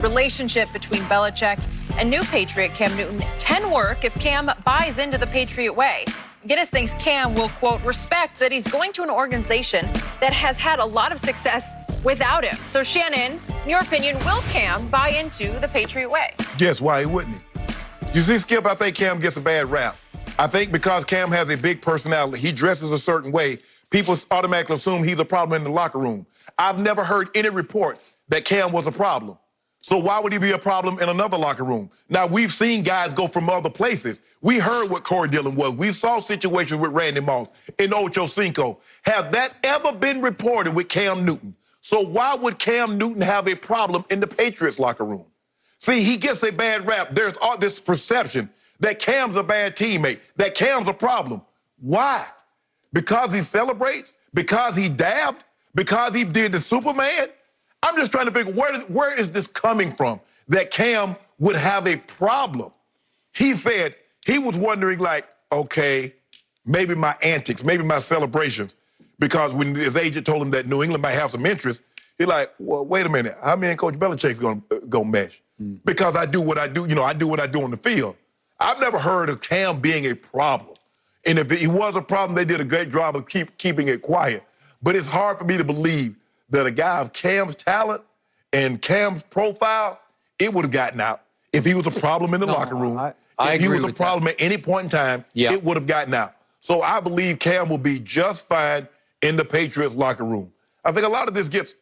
Relationship between Belichick and new Patriot Cam Newton can work if Cam buys into the Patriot way. Guinness thinks Cam will, quote, respect that he's going to an organization that has had a lot of success without him. So, Shannon, in your opinion, will Cam buy into the Patriot way? Guess why he wouldn't he? You see, Skip, I think Cam gets a bad rap. I think because Cam has a big personality, he dresses a certain way, people automatically assume he's a problem in the locker room. I've never heard any reports that Cam was a problem. So why would he be a problem in another locker room? Now, we've seen guys go from other places. We heard what Corey Dillon was. We saw situations with Randy Moss and Ocho Cinco. Have that ever been reported with Cam Newton? So why would Cam Newton have a problem in the Patriots locker room? See, he gets a bad rap. There's all this perception that Cam's a bad teammate, that Cam's a problem. Why? Because he celebrates? Because he dabbed? Because he did the Superman? I'm just trying to figure, where is this coming from that Cam would have a problem? He said he was wondering, like, okay, maybe my antics, maybe my celebrations, because when his agent told him that New England might have some interest, he's like, well, wait a minute, how me and Coach Belichick's gonna mesh? Because I do what I do, I do what I do on the field. I've never heard of Cam being a problem. And if he was a problem, they did a great job of keeping it quiet. But it's hard for me to believe that a guy of Cam's talent and Cam's profile, it would have gotten out. If he was a problem in the locker room, if he was a problem at any point in time, it would have gotten out. So I believe Cam will be just fine in the Patriots locker room. I think a lot of this gets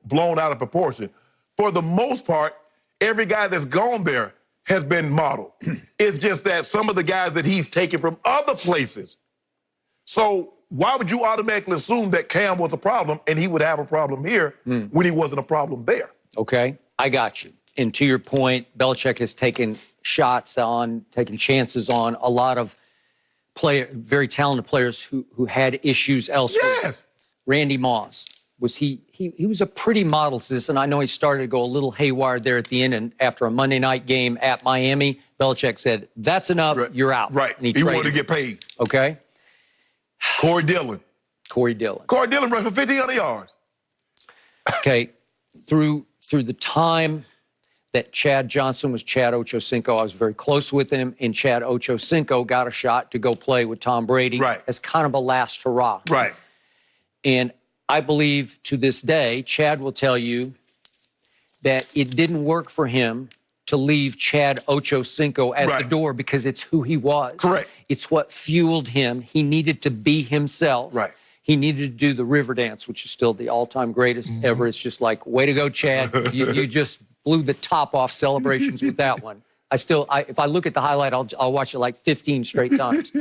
blown out of proportion. For the most part, every guy that's gone there has been modeled. It's just that some of the guys that he's taken from other places. So why would you automatically assume that Cam was a problem and he would have a problem here when he wasn't a problem there? Okay, I got you. And to your point, Belichick has taken taken chances on a lot of very talented players who had issues elsewhere. Yes. Randy Moss, he was a pretty model citizen. I know he started to go a little haywire there at the end, and after a Monday night game at Miami, Belichick said, that's enough, you're out. Right, and he wanted to get paid. Okay. Corey Dillon. Corey Dillon rushed for 1,500 yards. Okay, through the time that Chad Johnson was Chad Ochocinco, I was very close with him, and Chad Ochocinco got a shot to go play with Tom Brady as kind of a last hurrah. Right. And I believe to this day, Chad will tell you that it didn't work for him to leave Chad Ochocinco at the door because it's who he was. Correct. It's what fueled him. He needed to be himself. Right. He needed to do the river dance, which is still the all-time greatest ever. It's just like, way to go, Chad. you just blew the top off celebrations with that one. If I look at the highlight, I'll watch it like 15 straight times.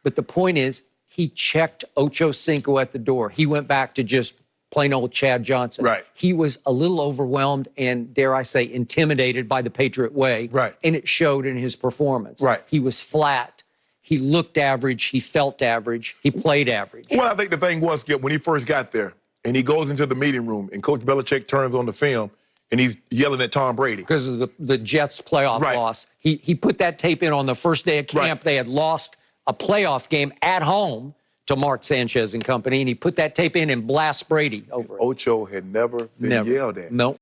But the point is, he checked Ochocinco at the door. He went back to just plain old Chad Johnson. Right. He was a little overwhelmed and, dare I say, intimidated by the Patriot way. Right. And it showed in his performance. Right. He was flat. He looked average. He felt average. He played average. Well, I think the thing was, Skip, when he first got there and he goes into the meeting room and Coach Belichick turns on the film and he's yelling at Tom Brady. Because of the Jets playoff loss. He put that tape in on the first day of camp. They had lost a playoff game at home to Mark Sanchez and company, and he put that tape in and blast Brady over it. Ocho had never been yelled at. No.